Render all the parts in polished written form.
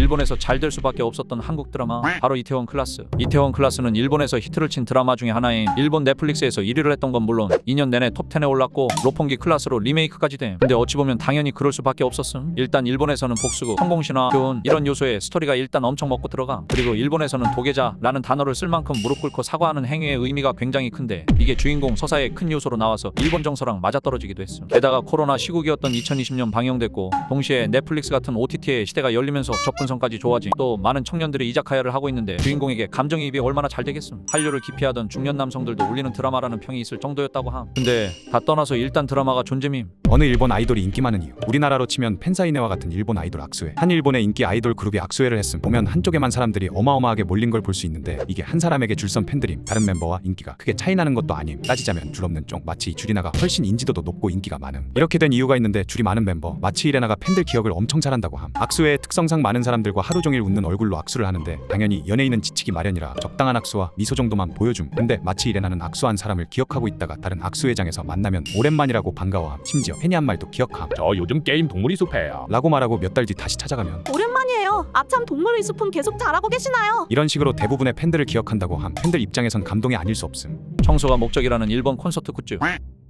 일본에서 잘 될 수밖에 없었던 한국 드라마, 바로 이태원 클라스. 이태원 클라스는 일본에서 히트를 친 드라마 중에 하나인 일본 넷플릭스에서 1위를 했던 건 물론 2년 내내 톱10에 올랐고 로폰기 클라스로 리메이크까지 됨. 근데 어찌 보면 당연히 그럴 수밖에 없었음. 일단 일본에서는 복수극, 성공신화, 교훈 이런 요소에 스토리가 일단 엄청 먹고 들어가. 그리고 일본에서는 도계자라는 단어를 쓸 만큼 무릎 꿇고 사과하는 행위의 의미가 굉장히 큰데 이게 주인공 서사의 큰 요소로 나와서 일본 정서랑 맞아떨어지기도 했음. 게다가 코로나 시국이었던 2020년 방영됐고 동시에 넷플릭스 같은 OTT의 시대가 열리면서 접근성까지 좋아진, 또 많은 청년들이 이자카야를 하고 있는데 주인공에게 감정이입이 얼마나 잘 되겠음. 한류를 기피하던 중년 남성들도 울리는 드라마라는 평이 있을 정도였다고 함. 근데 다 떠나서 일단 드라마가 존재밈. 어느 일본 아이돌이 인기 많은 이유. 우리나라로 치면 팬사인회와 같은 일본 아이돌 악수회. 한 일본의 인기 아이돌 그룹이 악수회를 했음. 보면 한쪽에만 사람들이 어마어마하게 몰린 걸 볼 수 있는데 이게 한 사람에게 줄선 팬들임. 다른 멤버와 인기가 크게 차이 나는 것도 아님. 따지자면 줄 없는 쫑. 마치 주리나가 훨씬 인지도도 높고 인기가 많음. 이렇게 된 이유가 있는데 줄이 많은 멤버 마치 이레나가 팬들 기억을 엄청 잘한다고 함. 악수회의 특성상 많은 사람들과 하루 종일 웃는 얼굴로 악수를 하는데 당연히 연예인은 지치기 마련이라 적당한 악수와 미소 정도만 보여줌. 근데 마치 이레나는 악수한 사람을 기억하고 있다가 다른 악수회장에서 만나면 오랜만이라고 반가워함. 심지어 팬이 한 말도 기억함. 저 요즘 게임 동물이 숲해요 라고 말하고 몇 달 뒤 다시 찾아가면 오랜만이에요. 아참 동물의 숲은 계속 잘하고 계시나요? 이런 식으로 대부분의 팬들을 기억한다고 함. 팬들 입장에선 감동이 아닐 수 없음. 청소가 목적이라는 일본 콘서트 굿즈,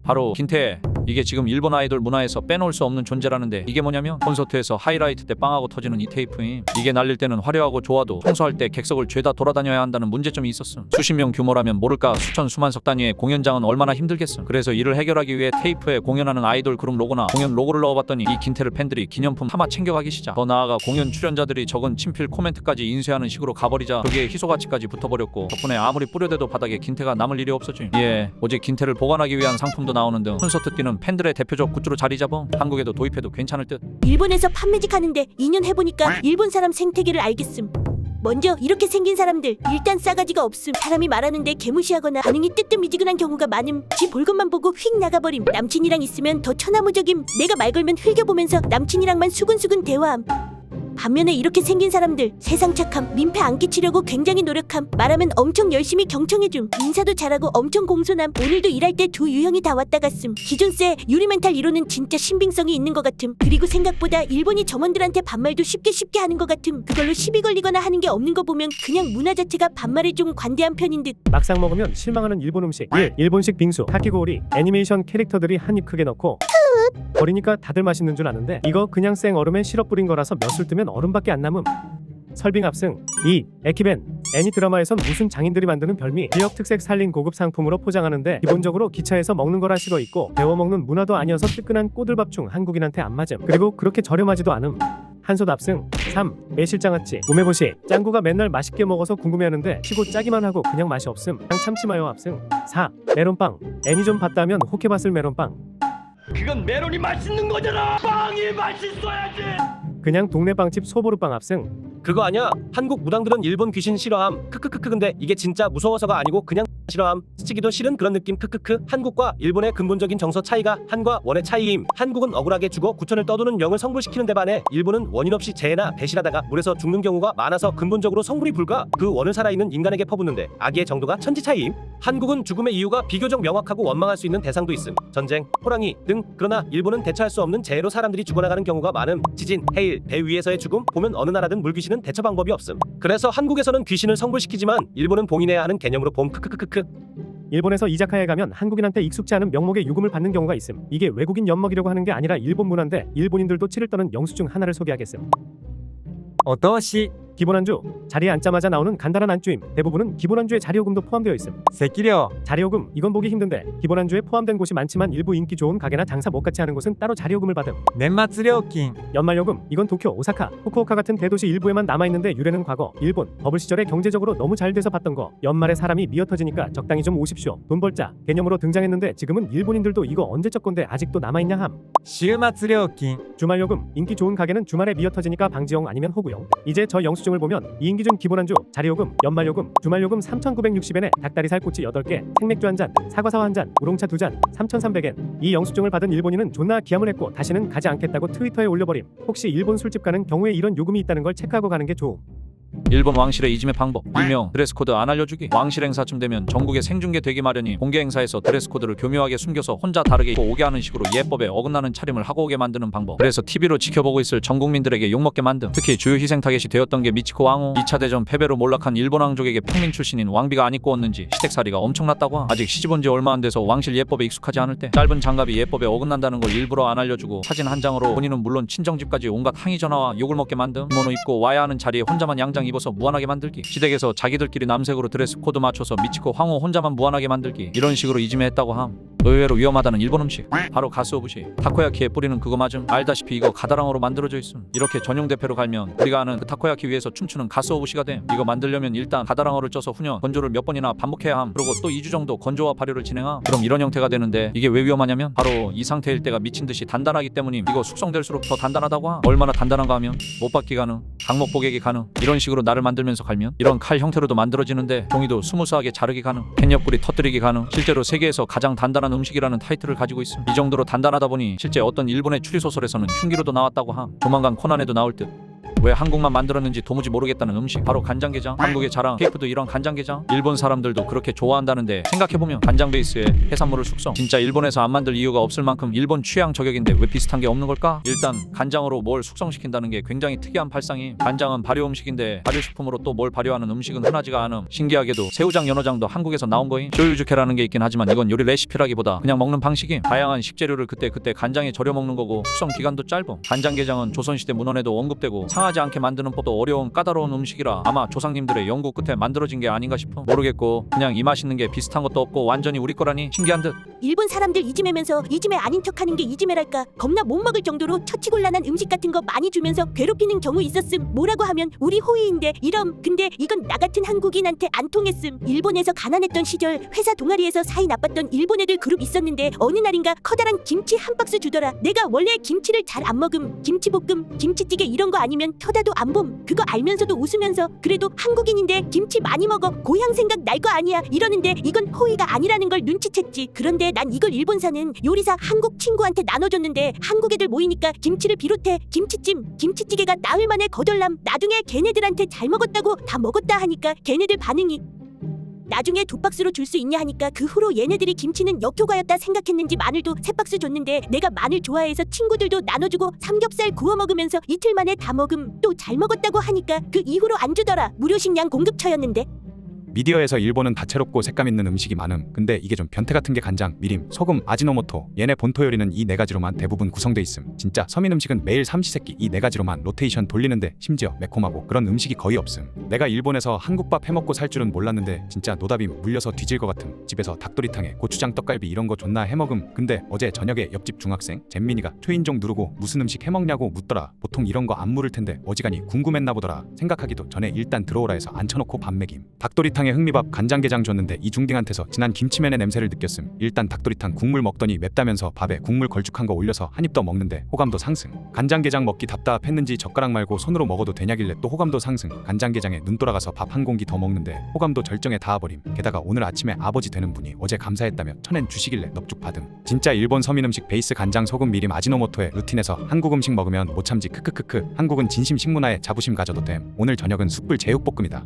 바로 긴테. 이게 지금 일본 아이돌 문화에서 빼놓을 수 없는 존재라는데 이게 뭐냐면 콘서트에서 하이라이트 때 빵하고 터지는 이 테이프임. 이게 날릴 때는 화려하고 좋아도 청소할 때 객석을 죄다 돌아다녀야 한다는 문제점이 있었음. 수십 명 규모라면 모를까 수천 수만석 단위의 공연장은 얼마나 힘들겠음. 그래서 이를 해결하기 위해 테이프에 공연하는 아이돌 그룹 로고나 공연 로고를 넣어봤더니 이 긴테를 팬들이 기념품 하마 챙겨가기 시작. 더 나아가 공연 출연자들이 적은 친필 코멘트까지 인쇄하는 식으로 가버리자 거기에 희소가치까지 붙어버렸고 덕분에 아무리 뿌려대도 바닥에 긴테가 남을 일이 없었지. 예, 오직 긴테를 보관하기 위한 상품도 나오는 등 콘서트 뛰는 팬들의 대표적 굿즈로 자리 잡아 한국에도 도입해도 괜찮을 듯. 일본에서 판매직 하는데 2년 해보니까 일본 사람 생태계를 알겠음. 먼저 이렇게 생긴 사람들 일단 싸가지가 없음. 사람이 말하는데 개무시하거나 반응이 뜨뜻미지근한 경우가 많음. 지 볼 것만 보고 휙 나가버림. 남친이랑 있으면 더 천하무적임. 내가 말 걸면 흘겨보면서 남친이랑만 수근수근 대화함. 반면에 이렇게 생긴 사람들 세상 착함, 민폐 안 끼치려고 굉장히 노력함. 말하면 엄청 열심히 경청해줌. 인사도 잘하고 엄청 공손함. 오늘도 일할 때 두 유형이 다 왔다 갔음. 기존세 유리멘탈 이론은 진짜 신빙성이 있는 것 같음. 그리고 생각보다 일본이 점원들한테 반말도 쉽게 하는 것 같음. 그걸로 시비 걸리거나 하는 게 없는 거 보면 그냥 문화 자체가 반말에 좀 관대한 편인 듯. 막상 먹으면 실망하는 일본 음식. 1. 일본식 빙수, 카키고리. 애니메이션 캐릭터들이 한 입 크게 넣고 버리니까 다들 맛있는 줄 아는데 이거 그냥 생 얼음에 시럽 뿌린 거라서 몇 술 뜨면 얼음밖에 안 남음. 설빙 합승. 2. 에키벤. 애니 드라마에선 무슨 장인들이 만드는 별미, 지역 특색 살린 고급 상품으로 포장하는데 기본적으로 기차에서 먹는 거라 식어 있고 데워 먹는 문화도 아니어서 뜨끈한 꼬들밥충 한국인한테 안 맞음. 그리고 그렇게 저렴하지도 않음. 한솥 합승. 3. 매실장아찌, 우메보시. 짱구가 맨날 맛있게 먹어서 궁금해하는데 치고 짜기만 하고 그냥 맛이 없음. 그냥 참치 마요 합승. 4. 메론빵. 애니 좀 봤다 하면 혹해봤을 메론빵. 그건 메론이 맛있는 거잖아. 빵이 맛있어야지. 그냥 동네 빵집 소보루빵 합승. 그거 아니야. 한국 무당들은 일본 귀신 싫어함. 크크크크. 근데 이게 진짜 무서워서가 아니고 그냥 싫어함. 스치기도 싫은 그런 느낌. 크크크. 한국과 일본의 근본적인 정서 차이가 한과 원의 차이임. 한국은 억울하게 죽어 구천을 떠도는 영을 성불시키는 데 반해 일본은 원인 없이 재해나 배실하다가 물에서 죽는 경우가 많아서 근본적으로 성불이 불가. 그 원을 살아있는 인간에게 퍼붓는데 악의의 정도가 천지 차이임. 한국은 죽음의 이유가 비교적 명확하고 원망할 수 있는 대상도 있음. 전쟁, 호랑이 등. 그러나 일본은 대처할 수 없는 재해로 사람들이 죽어나가는 경우가 많음. 지진, 해일, 배 위에서의 죽음. 보면 어느 나라든 물귀신은 대처 방법이 없음. 그래서 한국에서는 귀신을 성불시키지만 일본은 봉인해야 하는 개념으로 봄. 크크크크크. 일본에서 이자카야에 가면 한국인한테 익숙지 않은 명목의 유금을 받는 경우가 있음. 이게 외국인 엿먹이려고 하는 게 아니라 일본 문화인데 일본인들도 치를 떠는 영수 중 하나를 소개하겠음. 어떠시 기본 안주. 자리에 앉자마자 나오는 간단한 안주임. 대부분은 기본 안주에 자리요금도 포함되어 있음. 세끼려 자리요금, 이건 보기 힘든데 기본 안주에 포함된 곳이 많지만 일부 인기 좋은 가게나 장사 못같이 하는 곳은 따로 자리요금을 받음. 년末料金 연말요금, 이건 도쿄, 오사카, 후쿠오카 같은 대도시 일부에만 남아있는데 유래는 과거 일본 버블 시절에 경제적으로 너무 잘 돼서 받던 거. 연말에 사람이 미어터지니까 적당히 좀 오십시오, 돈 벌자 개념으로 등장했는데 지금은 일본인들도 이거 언제적 건데 아직도 남아있냐 함. 週末料金 주말요금, 인기 좋은 가게는 주말에 미어터지니까 방지용 아니면 호구용. 이제 저 영수증을 보면 이인기준 기본안주, 자리요금, 연말요금, 주말요금 3,960엔에 닭다리살 꼬치 8개, 생맥주 1잔, 사과사와 1잔, 우롱차 2잔, 3,300엔. 이 영수증을 받은 일본인은 존나 기함을 했고 다시는 가지 않겠다고 트위터에 올려버림. 혹시 일본 술집 가는 경우에 이런 요금이 있다는 걸 체크하고 가는 게 좋음. 일본 왕실의 이짐의 방법 일명 드레스 코드 안 알려주기. 왕실 행사쯤 되면 전국에 생중계되기 마련이 공개 행사에서 드레스 코드를 교묘하게 숨겨서 혼자 다르게 입고 오게 하는 식으로 예법에 어긋나는 차림을 하고 오게 만드는 방법. 그래서 TV로 지켜보고 있을 전 국민들에게 욕먹게 만듦. 특히 주요 희생 타겟이 되었던 게 미치코 왕후. 2차 대전 패배로 몰락한 일본 왕족에게 평민 출신인 왕비가 안 입고 왔는지 시댁살이가 엄청났다고 함. 아직 시집온 지 얼마 안 돼서 왕실 예법에 익숙하지 않을 때 짧은 장갑이 예법에 어긋난다는 걸 일부러 안 알려주고 사진 한 장으로 본인은 물론 친정집까지 온갖 항의 전화와 욕을 먹게 만듦. 기모노 입고 와야 하는 자리에 혼자만 양장 입어서 무한하게 만들기. 시댁에서 자기들끼리 남색으로 드레스 코드 맞춰서 미치코 황후 혼자만 무한하게 만들기. 이런 식으로 이짐에 했다고 함. 의외로 위험하다는 일본 음식 바로 가스오부시. 타코야키에 뿌리는 그거 맞음. 알다시피 이거 가다랑어로 만들어져 있음. 이렇게 전용 대패로 갈면 우리가 아는 그 타코야키 위에서 춤추는 가스오부시가 됨. 이거 만들려면 일단 가다랑어를 쪄서 훈연 건조를 몇 번이나 반복해야 함. 그리고 또 2주 정도 건조와 발효를 진행함. 그럼 이런 형태가 되는데 이게 왜 위험하냐면 바로 이 상태일 때가 미친듯이 단단하기 때문임. 이거 숙성될수록 더 단단하다고 함. 얼마나 단단한가 하면 못 받기 가능, 강목 보객이 가능. 이런 식으로 나를 만들면서 갈면 이런 칼 형태로도 만들어지는데 종이도 스무스하게 자르기 가능, 캔옆구리 터뜨리기 가능. 실제로 세계에서 가장 단단한 음식이라는 타이틀을 가지고 있음. 이 정도로 단단하다 보니 실제 어떤 일본의 추리소설에서는 흉기로도 나왔다고 함. 조만간 코난에도 나올 듯. 왜 한국만 만들었는지 도무지 모르겠다는 음식 바로 간장게장. 한국의 자랑 케이프도 이런 간장게장. 일본 사람들도 그렇게 좋아한다는데 생각해보면 간장 베이스에 해산물을 숙성. 진짜 일본에서 안 만들 이유가 없을 만큼 일본 취향 저격인데 왜 비슷한 게 없는 걸까? 일단 간장으로 뭘 숙성시킨다는 게 굉장히 특이한 발상임. 간장은 발효 음식인데 발효식품으로 또 뭘 발효하는 음식은 흔하지가 않음. 신기하게도 새우장 연어장도 한국에서 나온 거임. 쇼유즈케라는 게 있긴 하지만 이건 요리 레시피라기보다 그냥 먹는 방식임. 다양한 식재료를 그때 간장에 절여 먹는 거고 숙성 기간도 짧음. 간장게장은 조선시대 문헌에도 언급되고 상하지 않게 만드는 법도 어려운 까다로운 음식이라 아마 조상님들의 연구 끝에 만들어진 게 아닌가 싶어. 모르겠고 그냥 이 맛있는 게 비슷한 것도 없고 완전히 우리 거라니 신기한 듯. 일본 사람들 이지매면서 이지매 아닌 척하는 게 이지매랄까. 겁나 못 먹을 정도로 처치곤란한 음식 같은 거 많이 주면서 괴롭히는 경우 있었음. 뭐라고 하면 우리 호의인데 이럼. 근데 이건 나 같은 한국인한테 안 통했음. 일본에서 가난했던 시절 회사 동아리에서 사이 나빴던 일본 애들 그룹 있었는데 어느 날인가 커다란 김치 한 박스 주더라. 내가 원래 김치를 잘 안 먹음. 김치볶음, 김치찌개 이런 거 아니면 쳐다도 안 봄. 그거 알면서도 웃으면서 그래도 한국인인데 김치 많이 먹어. 고향 생각 날 거 아니야. 이러는데 이건 호의가 아니라는 걸 눈치챘지. 그런데 난 이걸 일본 사는 요리사 한국 친구한테 나눠줬는데 한국 애들 모이니까 김치를 비롯해 김치찜, 김치찌개가 나흘 만에 거덜남. 나중에 걔네들한테 잘 먹었다고 다 먹었다 하니까 걔네들 반응이 나중에 2박스로 줄 수 있냐 하니까 그 후로 얘네들이 김치는 역효과였다 생각했는지 마늘도 3박스 줬는데 내가 마늘 좋아해서 친구들도 나눠주고 삼겹살 구워 먹으면서 이틀 만에 다 먹음. 또 잘 먹었다고 하니까 그 이후로 안 주더라. 무료 식량 공급처였는데. 미디어에서 일본은 다채롭고 색감 있는 음식이 많음. 근데 이게 좀 변태 같은 게 간장, 미림, 소금, 아지노모토 얘네 본토 요리는 이 4가지로만 대부분 구성돼 있음. 진짜 서민 음식은 매일 삼시세끼 이 4가지로만 로테이션 돌리는데 심지어 매콤하고 그런 음식이 거의 없음. 내가 일본에서 한국밥 해먹고 살 줄은 몰랐는데 진짜 노답이 물려서 뒤질 것 같음. 집에서 닭도리탕에 고추장 떡갈비 이런 거 존나 해먹음. 근데 어제 저녁에 옆집 중학생 잼민이가 초인종 누르고 무슨 음식 해먹냐고 묻더라. 보통 이런 거 안 물을 텐데 어지간히 궁금했나 보더라. 생각하기도 전에 일단 들어오라 해서 앉혀놓고 밥 먹임. 닭도리탕 흥미밥 간장게장 줬는데 이중딩한테서 진한 김치맨의 냄새를 느꼈음. 일단 닭도리탕 국물 먹더니 맵다면서 밥에 국물 걸쭉한 거 올려서 한 입 더 먹는데 호감도 상승. 간장게장 먹기 답답했는지 젓가락 말고 손으로 먹어도 되냐길래 또 호감도 상승. 간장게장에 눈 돌아가서 밥 한 공기 더 먹는데 호감도 절정에 닿아버림. 게다가 오늘 아침에 아버지 되는 분이 어제 감사했다며 1000엔 주시길래 넙죽 받음. 진짜 일본 서민 음식 베이스 간장 소금 미림 아지노모토의 루틴에서 한국 음식 먹으면 못 참지. 크크크크. 한국은 진심 식문화에 자부심 가져도 됨. 오늘 저녁은 숯불 제육볶음이다.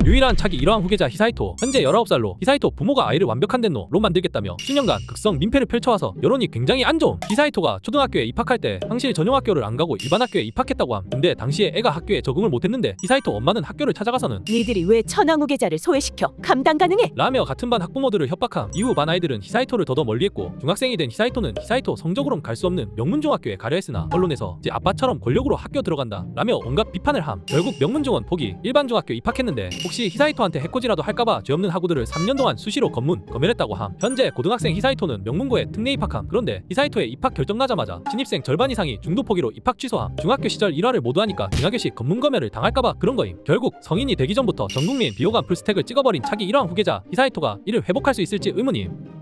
유일한 차기 일왕 후계자 히사이토. 현재 19살로 히사이토 부모가 아이를 완벽한 덴노로 만들겠다며 10년간 극성 민폐를 펼쳐와서 여론이 굉장히 안 좋음. 히사이토가 초등학교에 입학할 때 상실 전용학교를 안 가고 일반 학교에 입학했다고 함. 근데 당시에 애가 학교에 적응을 못했는데 히사이토 엄마는 학교를 찾아가서는 니들이 왜 천황후계자를 소외시켜? 감당 가능해? 라며 같은 반 학부모들을 협박함. 이후 반 아이들은 히사이토를 더더 멀리했고 중학생이 된 히사이토는 히사이토 성적으로는 갈 수 없는 명문중학교에 가려 했으나 언론에서 지 아빠처럼 권력으로 학교 들어간다 라며 온갖 비판을 함. 결국 명문중은 포기 일반 중학교 입학했는데 혹시 히사이토한테 해코지라도 할까봐 죄 없는 학우들을 3년 동안 수시로 검열했다고 함. 현재 고등학생 히사이토는 명문고에 특례 입학함. 그런데 히사이토의 입학 결정 나자마자 신입생 절반 이상이 중도 포기로 입학 취소함. 중학교 시절 일화를 모두 하니까 등하교시 검문검열을 당할까봐 그런 거임. 결국 성인이 되기 전부터 전국민 비호감 풀스택을 찍어버린 차기 일왕 후계자 히사이토가 이를 회복할 수 있을지 의문임.